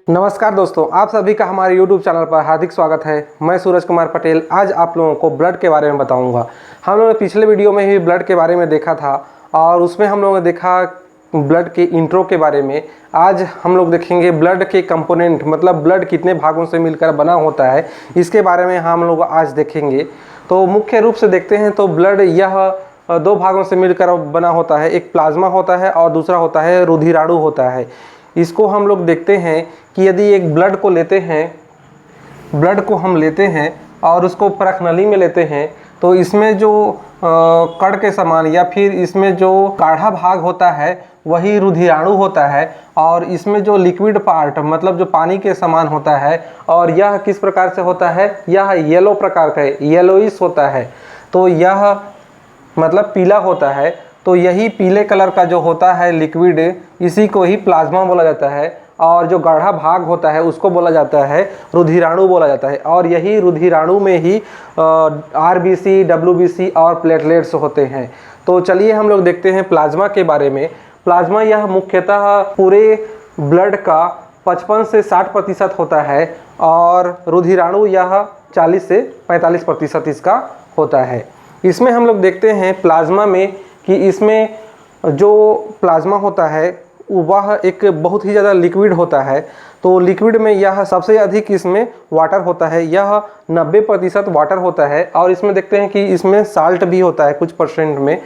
नमस्कार दोस्तों, आप सभी का हमारे YouTube चैनल पर हार्दिक स्वागत है। मैं सूरज कुमार पटेल आज आप लोगों को ब्लड के बारे में बताऊंगा। हम लोगों ने पिछले वीडियो में ही ब्लड के बारे में देखा था और उसमें हम लोगों ने देखा ब्लड के इंट्रो के बारे में। आज हम लोग देखेंगे ब्लड के कंपोनेंट, मतलब ब्लड कितने भागों से मिलकर बना होता है, इसके बारे में हम लोग आज देखेंगे। तो मुख्य रूप से देखते हैं तो ब्लड यह दो भागों से मिलकर बना होता है। एक प्लाज्मा होता है और दूसरा होता है रुधिराणु होता है। इसको हम लोग देखते हैं कि यदि एक ब्लड को हम लेते हैं और उसको परख नली में लेते हैं तो इसमें जो कण के समान या फिर इसमें जो गाढ़ा भाग होता है वही रुधिराणु होता है और इसमें जो लिक्विड पार्ट मतलब जो पानी के समान होता है और यह किस प्रकार से होता है, यह येलो प्रकार का है, येलोइश होता है। तो यह मतलब पीला होता है। तो यही पीले कलर का जो होता है लिक्विड, इसी को ही प्लाज्मा बोला जाता है और जो गाढ़ा भाग होता है उसको बोला जाता है रुधिराणु बोला जाता है। और यही रुधिराणु में ही आरबीसी, डब्ल्यूबीसी और प्लेटलेट्स होते हैं। तो चलिए हम लोग देखते हैं प्लाज्मा के बारे में। प्लाज्मा यह मुख्यतः पूरे ब्लड का 55 से 60% होता है और रुधिराणु यह 40 से 45% इसका होता है। इसमें हम लोग देखते हैं प्लाज्मा में कि इसमें जो प्लाज्मा होता है वह एक बहुत ही ज़्यादा लिक्विड होता है। तो लिक्विड में यह सबसे अधिक इसमें वाटर होता है, यह 90% वाटर होता है। और इसमें देखते हैं कि इसमें साल्ट भी होता है कुछ परसेंट में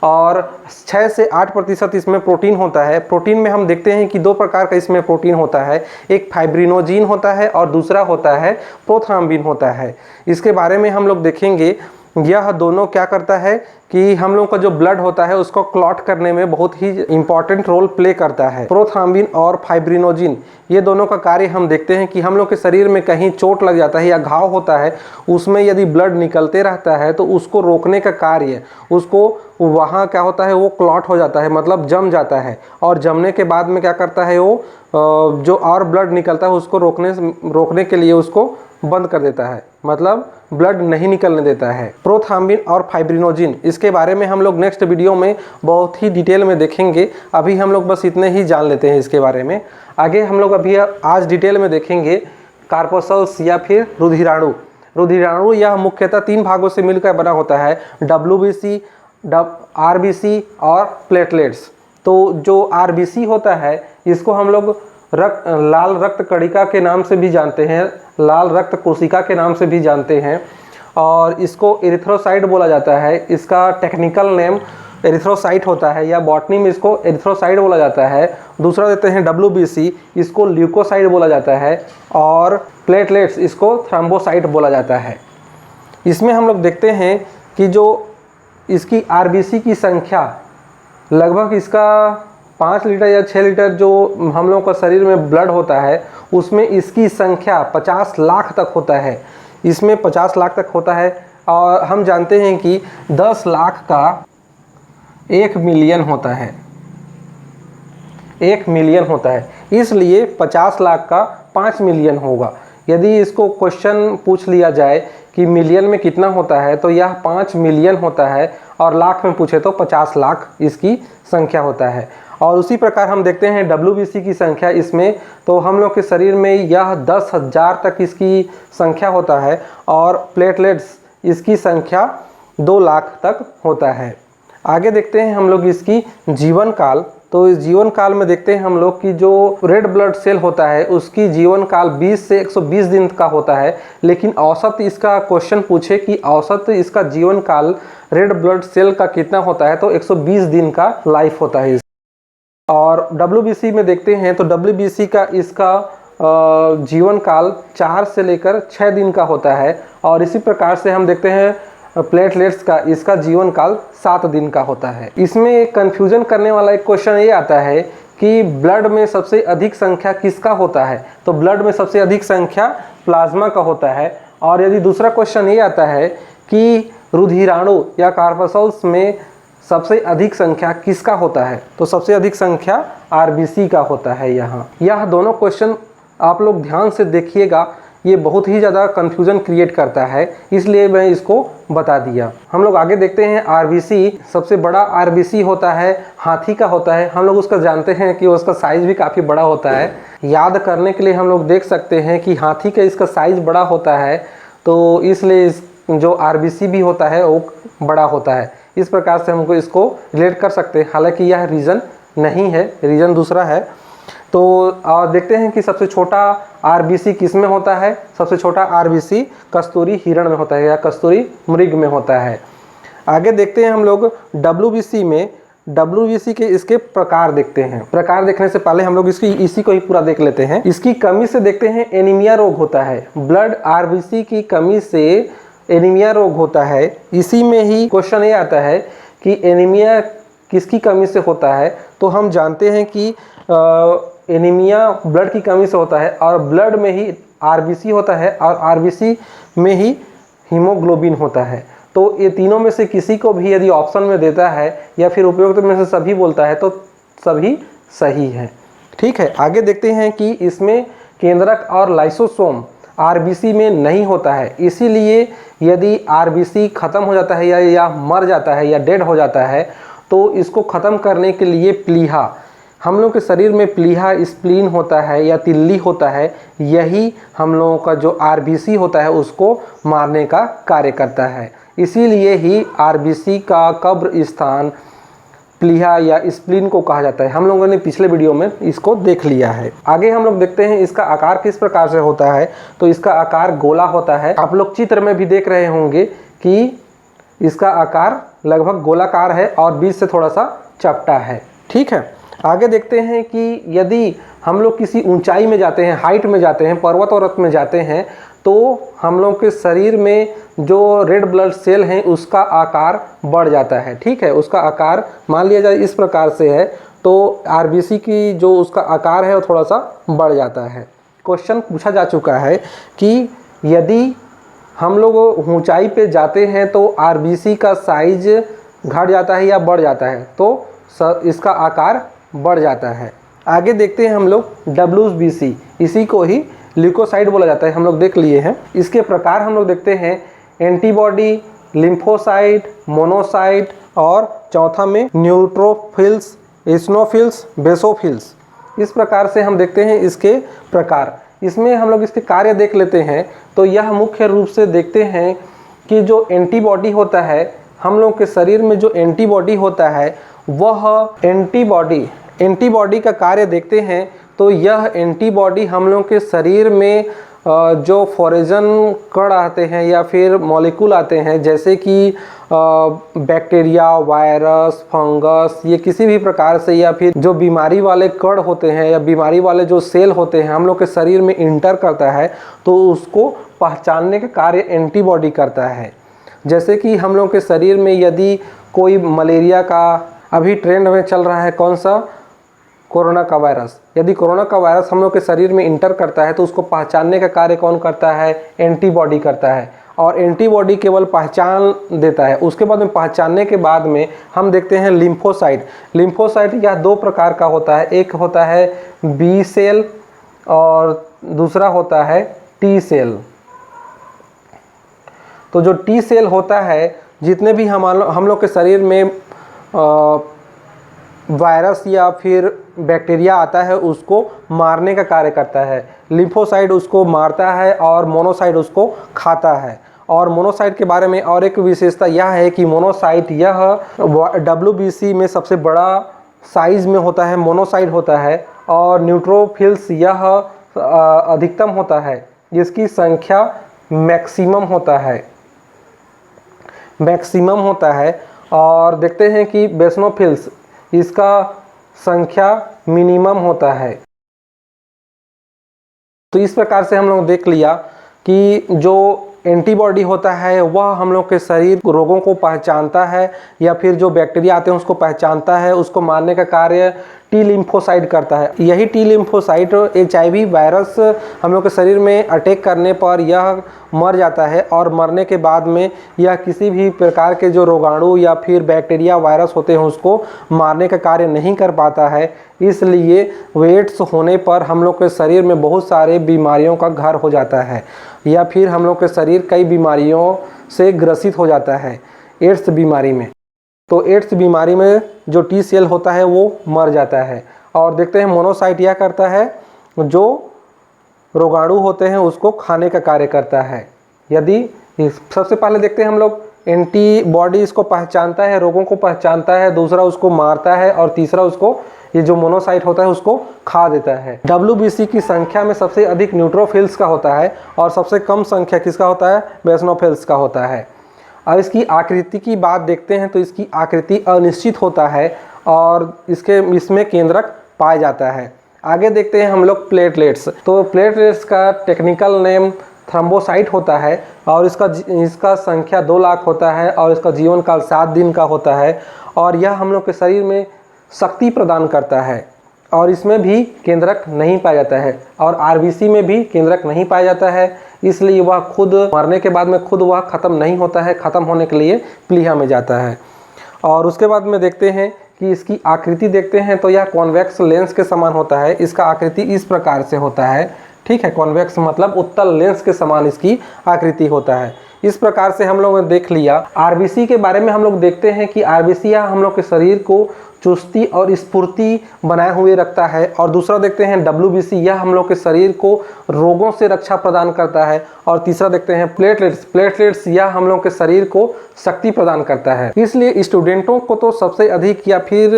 और 6 से 8% इसमें प्रोटीन होता है। प्रोटीन में हम देखते हैं कि दो प्रकार का इसमें प्रोटीन होता है, एक फाइब्रिनोजिन होता है और दूसरा होता है प्रोथ्राम्बिन होता है। इसके बारे में हम लोग देखेंगे। यह दोनों क्या करता है कि हम लोग का जो ब्लड होता है उसको क्लॉट करने में बहुत ही इंपॉर्टेंट रोल प्ले करता है। प्रोथ्राम्बिन और फाइब्रिनोजिन ये दोनों का कार्य हम देखते हैं कि हम लोग के शरीर में कहीं चोट लग जाता है या घाव होता है, उसमें यदि ब्लड निकलते रहता है तो उसको रोकने का कार्य, उसको वहाँ क्या होता है वो क्लॉट हो जाता है, मतलब जम जाता है। और जमने के बाद में क्या करता है वो जो और ब्लड निकलता है उसको रोकने के लिए उसको बंद कर देता है, मतलब ब्लड नहीं निकलने देता है। प्रोथ्राम्बिन और फाइब्रिनोजिन, इसके बारे में हम लोग नेक्स्ट वीडियो में बहुत ही डिटेल में देखेंगे। अभी हम लोग बस इतने ही जान लेते हैं इसके बारे में। आगे हम लोग अभी आज डिटेल में देखेंगे कार्पोसल्स या फिर रुधिराणु। रुधिराणु यह मुख्यतः 3 भागों से मिलकर बना होता है, डब्ल्यूबीसी, आरबीसी और प्लेटलेट्स। तो जो आरबीसी होता है इसको हम लोग लाल रक्त कणिका के नाम से भी जानते हैं, लाल रक्त कोशिका के नाम से भी जानते हैं और इसको एरिथ्रोसाइट बोला जाता है। इसका टेक्निकल नेम एरिथ्रोसाइट होता है या बॉटनी में इसको एरिथ्रोसाइट बोला जाता है। दूसरा देते हैं डब्ल्यूबीसी, इसको ल्यूकोसाइट बोला जाता है और प्लेटलेट्स इसको थ्रोम्बोसाइट बोला जाता है। इसमें हम लोग देखते हैं कि जो इसकी आरबीसी की संख्या लगभग इसका 5 लीटर या 6 लीटर जो हम लोगों का शरीर में ब्लड होता है उसमें इसकी संख्या 50 लाख तक होता है। इसमें 50 लाख तक होता है और हम जानते हैं कि 10 लाख का 1 मिलियन होता है, 1 मिलियन होता है, इसलिए 50 लाख का 5 मिलियन होगा। यदि इसको क्वेश्चन पूछ लिया जाए कि मिलियन में कितना होता है तो यह 5 मिलियन होता है और लाख में पूछे तो 50 लाख इसकी संख्या होता है। और उसी प्रकार हम देखते हैं डब्ल्यूबीसी की संख्या इसमें, तो हम लोग के शरीर में यह 10,000 तक इसकी संख्या होता है और प्लेटलेट्स इसकी संख्या 2 लाख तक होता है। आगे देखते हैं हम लोग इसकी जीवन काल। तो इस जीवन काल में देखते हैं हम लोग कि जो रेड ब्लड सेल होता है उसकी जीवन काल 20 से 120 दिन का होता है। लेकिन औसत इसका क्वेश्चन पूछे कि औसत इसका जीवन काल रेड ब्लड सेल का कितना होता है तो 120 दिन का लाइफ होता है। और डब्ल्यूबीसी में देखते हैं तो डब्ल्यूबीसी का इसका जीवन काल 4 से लेकर 6 दिन का होता है। और इसी प्रकार से हम देखते हैं प्लेटलेट्स का इसका जीवन काल 7 दिन का होता है। इसमें एक कन्फ्यूजन करने वाला एक क्वेश्चन ये आता है कि ब्लड में सबसे अधिक संख्या किसका होता है, तो ब्लड में सबसे अधिक संख्या प्लाज्मा का होता है। और यदि दूसरा क्वेश्चन ये आता है कि रुधिराणु या कार्पोसल्स में सबसे अधिक संख्या किसका होता है, तो सबसे अधिक संख्या आरबीसी का होता है। यहाँ यह दोनों क्वेश्चन आप लोग ध्यान से देखिएगा, ये बहुत ही ज़्यादा कन्फ्यूज़न क्रिएट करता है, इसलिए मैं इसको बता दिया। हम लोग आगे देखते हैं आरबीसी। सबसे बड़ा आरबीसी होता है हाथी का होता है। हम लोग उसका जानते हैं कि उसका साइज़ भी काफ़ी बड़ा होता है। याद करने के लिए हम लोग देख सकते हैं कि हाथी का इसका साइज़ बड़ा होता है, तो इसलिए जो आरबीसी भी होता है वो बड़ा होता है। इस प्रकार से हमको इसको रिलेट कर सकते हैं, हालांकि यह रीज़न नहीं है, रीज़न दूसरा है। तो देखते हैं कि सबसे छोटा आरबीसी किस में होता है। सबसे छोटा आरबीसी कस्तूरी हिरण में होता है या कस्तूरी मृग में होता है। आगे देखते हैं हम लोग डब्ल्यूबीसी में। डब्ल्यूबीसी के इसके प्रकार देखते हैं। प्रकार देखने से पहले हम लोग इसी को ही पूरा देख लेते हैं। इसकी कमी से देखते हैं एनीमिया रोग होता है। ब्लड आरबीसी की कमी से एनीमिया रोग होता है। इसी में ही क्वेश्चन ये आता है कि एनीमिया किसकी कमी से होता है, तो हम जानते हैं कि एनीमिया ब्लड की कमी से होता है और ब्लड में ही आरबीसी होता है और आरबीसी में ही हीमोग्लोबिन होता है। तो ये तीनों में से किसी को भी यदि ऑप्शन में देता है या फिर उपयुक्त में से सभी बोलता है तो सभी सही है। ठीक है, आगे देखते हैं कि इसमें केंद्रक और लाइसोसोम आरबीसी में नहीं होता है। इसीलिए यदि आरबीसी खत्म हो जाता है या मर जाता है या डेड हो जाता है तो इसको ख़त्म करने के लिए प्लीहा, हम लोग के शरीर में प्लीहा स्प्लीन होता है या तिल्ली होता है, यही हम लोगों का जो आरबीसी होता है उसको मारने का कार्य करता है। इसीलिए ही आरबीसी का कब्र स्थान प्लीहा या स्प्लीन को कहा जाता है। हम लोगों ने पिछले वीडियो में इसको देख लिया है। आगे हम लोग देखते हैं इसका आकार किस प्रकार से होता है। तो इसका आकार गोला होता है। आप लोग चित्र में भी देख रहे होंगे कि इसका आकार लगभग गोलाकार है और बीच से थोड़ा सा चपटा है। ठीक है, आगे देखते हैं कि यदि हम लोग किसी ऊंचाई में जाते हैं, हाइट में जाते हैं, पर्वत और में जाते हैं, तो हम लोग के शरीर में जो रेड ब्लड सेल हैं उसका आकार बढ़ जाता है। ठीक है, उसका आकार मान लिया जाए इस प्रकार से है, तो आरबीसी की जो उसका आकार है वो थोड़ा सा बढ़ जाता है। क्वेश्चन पूछा जा चुका है कि यदि हम लोग ऊंचाई पे जाते हैं तो आरबीसी का साइज घट जाता है या बढ़ जाता है, तो इसका आकार बढ़ जाता है। आगे देखते हैं हम लोग डब्ल्यूबीसी, इसी को ही ल्यूकोसाइट बोला जाता है, हम लोग देख लिए हैं। इसके प्रकार हम लोग देखते हैं एंटीबॉडी, लिम्फोसाइट, मोनोसाइट और चौथा में न्यूट्रोफिल्स, इस्नोफिल्स, बेसोफिल्स। इस प्रकार से हम देखते हैं इसके प्रकार। इसमें हम लोग इसके कार्य देख लेते हैं। तो यह मुख्य रूप से देखते हैं कि जो एंटीबॉडी होता है, हम लोग के शरीर में जो एंटीबॉडी होता है वह एंटीबॉडी का कार्य देखते हैं। तो यह एंटीबॉडी हम लोग के शरीर में जो फॉरेजन कण आते हैं या फिर मॉलिक्यूल आते हैं, जैसे कि बैक्टीरिया, वायरस, फंगस, ये किसी भी प्रकार से, या फिर जो बीमारी वाले कण होते हैं या बीमारी वाले जो सेल होते हैं हम लोग के शरीर में इंटर करता है, तो उसको पहचानने का कार्य एंटीबॉडी करता है। जैसे कि हम लोग के शरीर में यदि कोई मलेरिया का, अभी ट्रेंड में चल रहा है कौन सा, कोरोना का वायरस, यदि कोरोना का वायरस हम लोग के शरीर में इंटर करता है तो उसको पहचानने का कार्य कौन करता है, एंटीबॉडी करता है। और एंटीबॉडी केवल पहचान देता है, उसके बाद में पहचानने के बाद में हम देखते हैं लिम्फोसाइट। लिम्फोसाइट यह दो प्रकार का होता है, एक होता है बी सेल और दूसरा होता है टी सेल। तो जो टी सेल होता है, जितने भी हम लोग के शरीर में वायरस या फिर बैक्टीरिया आता है उसको मारने का कार्य करता है। लिम्फोसाइट उसको मारता है और मोनोसाइट उसको खाता है। और मोनोसाइट के बारे में और एक विशेषता यह है कि मोनोसाइट यह डब्ल्यूबीसी में सबसे बड़ा साइज में होता है, मोनोसाइट होता है। और न्यूट्रोफिल्स यह अधिकतम होता है, जिसकी संख्या मैक्सिमम होता है। और देखते हैं कि बेसनोफिल्स, इसका संख्या मिनिमम होता है। तो इस प्रकार से हम लोग देख लिया कि जो एंटीबॉडी होता है वह हम लोग के शरीर रोगों को पहचानता है या फिर जो बैक्टीरिया आते हैं उसको पहचानता है, उसको मारने का कार्य टी लिम्फोसाइट करता है। यही टी लिम्फोसाइट HIV वायरस हम लोग के शरीर में अटैक करने पर यह मर जाता है और मरने के बाद में यह किसी भी प्रकार के जो रोगाणु या फिर बैक्टीरिया वायरस होते हैं उसको मारने का कार्य नहीं कर पाता है। इसलिए एड्स होने पर हम लोग के शरीर में बहुत सारे बीमारियों का घर हो जाता है या फिर हम लोग के शरीर कई बीमारियों से ग्रसित हो जाता है एड्स बीमारी में। तो एड्स बीमारी में जो टी सेल होता है वो मर जाता है। और देखते हैं मोनोसाइट यह करता है जो रोगाणु होते हैं उसको खाने का कार्य करता है। यदि सबसे पहले देखते हैं हम लोग एंटीबॉडी इसको पहचानता है, रोगों को पहचानता है, दूसरा उसको मारता है और तीसरा उसको ये जो मोनोसाइट होता है उसको खा देता है। WBC की संख्या में सबसे अधिक न्यूट्रोफिल्स का होता है और सबसे कम संख्या किसका होता है? बेसनोफिल्स का होता है। अब इसकी आकृति की बात देखते हैं तो इसकी आकृति अनिश्चित होता है और इसमें केंद्रक पाया जाता है। आगे देखते हैं हम लोग प्लेटलेट्स। तो प्लेटलेट्स का टेक्निकल नेम थ्रोम्बोसाइट होता है और इसका संख्या 2 लाख होता है और इसका जीवन काल 7 दिन का होता है और यह हम लोग के शरीर में शक्ति प्रदान करता है और इसमें भी केंद्रक नहीं पाया जाता है और RBC में भी केंद्रक नहीं पाया जाता है। इसलिए वह खुद मरने के बाद में खुद वह ख़त्म नहीं होता है, ख़त्म होने के लिए प्लीहा में जाता है। और उसके बाद में देखते हैं कि इसकी आकृति देखते हैं तो यह कॉन्वेक्स लेंस के समान होता है। इसका आकृति इस प्रकार से होता है, ठीक है। कॉन्वेक्स मतलब उत्तल लेंस के समान इसकी आकृति होता है। इस प्रकार से हम लोगों ने देख लिया। RBC के बारे में हम लोग देखते हैं कि RBC हम लोग के शरीर को चुस्ती और स्फूर्ति बनाए हुए रखता है। और दूसरा देखते हैं WBC, यह हम लोग के शरीर को रोगों से रक्षा प्रदान करता है। और तीसरा देखते हैं प्लेटलेट्स यह हम लोग के शरीर को शक्ति प्रदान करता है। इसलिए स्टूडेंटों को तो सबसे अधिक या फिर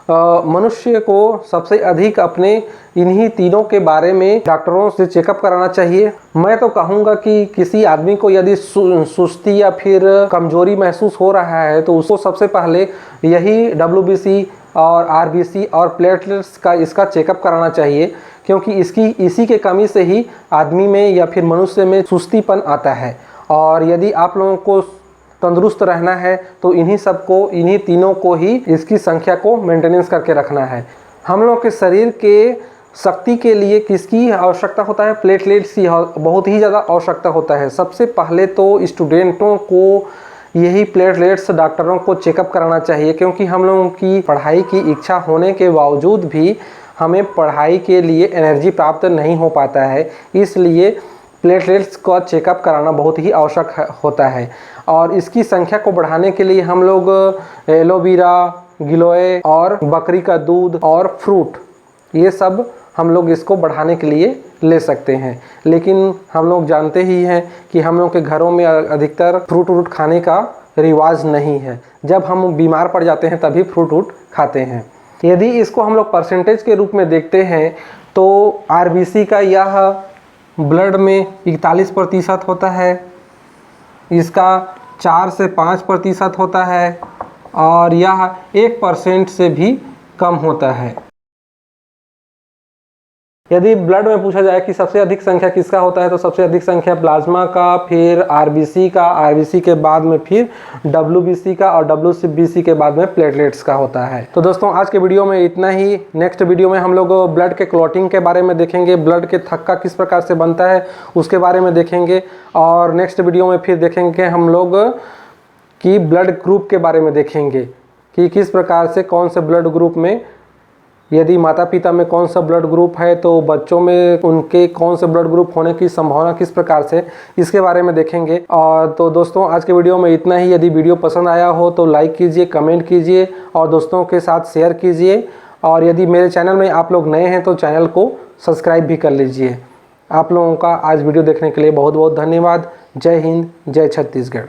मनुष्य को सबसे अधिक अपने इन्हीं तीनों के बारे में डॉक्टरों से चेकअप कराना चाहिए। मैं तो कहूँगा कि किसी आदमी को यदि सुस्ती या फिर कमजोरी महसूस हो रहा है तो उसको सबसे पहले यही WBC और RBC और प्लेटलेट्स का इसका चेकअप कराना चाहिए, क्योंकि इसी के कमी से ही आदमी में या फिर मनुष्य में सुस्तीपन आता है। और यदि आप लोगों को तंदुरुस्त रहना है तो इन्हीं तीनों को ही इसकी संख्या को मेंटेनेंस करके रखना है। हम लोग के शरीर के शक्ति के लिए किसकी आवश्यकता होता है? प्लेटलेट्स की बहुत ही ज़्यादा आवश्यकता होता है। सबसे पहले तो स्टूडेंटों को यही प्लेटलेट्स डॉक्टरों को चेकअप कराना चाहिए, क्योंकि हम लोगों की पढ़ाई की इच्छा होने के बावजूद भी हमें पढ़ाई के लिए एनर्जी प्राप्त नहीं हो पाता है। इसलिए प्लेटलेट्स का चेकअप कराना बहुत ही आवश्यक होता है। और इसकी संख्या को बढ़ाने के लिए हम लोग एलोवेरा, गिलोय और बकरी का दूध और फ्रूट, ये सब हम लोग इसको बढ़ाने के लिए ले सकते हैं। लेकिन हम लोग जानते ही हैं कि हम लोग के घरों में अधिकतर फ्रूट खाने का रिवाज नहीं है। जब हम बीमार पड़ जाते हैं तभी फ्रूट खाते हैं। यदि इसको हम लोग परसेंटेज के रूप में देखते हैं तो RBC का यह ब्लड में 41% होता है, इसका 4 से 5% होता है और यह 1% से भी कम होता है। यदि ब्लड में पूछा जाए कि सबसे अधिक संख्या किसका होता है तो सबसे अधिक संख्या प्लाज्मा का, फिर RBC का, RBC के बाद में फिर WBC का और WBC के बाद में प्लेटलेट्स का होता है। तो दोस्तों आज के वीडियो में इतना ही। नेक्स्ट वीडियो में हम लोग ब्लड के क्लॉटिंग के बारे में देखेंगे, ब्लड के थक्का किस प्रकार से बनता है उसके बारे में देखेंगे। और नेक्स्ट वीडियो में फिर देखेंगे हम लोग कि ब्लड ग्रुप के बारे में देखेंगे कि किस प्रकार से कौन से ब्लड ग्रुप में, यदि माता पिता में कौन सा ब्लड ग्रुप है तो बच्चों में उनके कौन से ब्लड ग्रुप होने की संभावना किस प्रकार से, इसके बारे में देखेंगे। और तो दोस्तों आज के वीडियो में इतना ही। यदि वीडियो पसंद आया हो तो लाइक कीजिए, कमेंट कीजिए और दोस्तों के साथ शेयर कीजिए। और यदि मेरे चैनल में आप लोग नए हैं तो चैनल को सब्सक्राइब भी कर लीजिए। आप लोगों का आज वीडियो देखने के लिए बहुत बहुत धन्यवाद। जय हिंद, जय छत्तीसगढ़।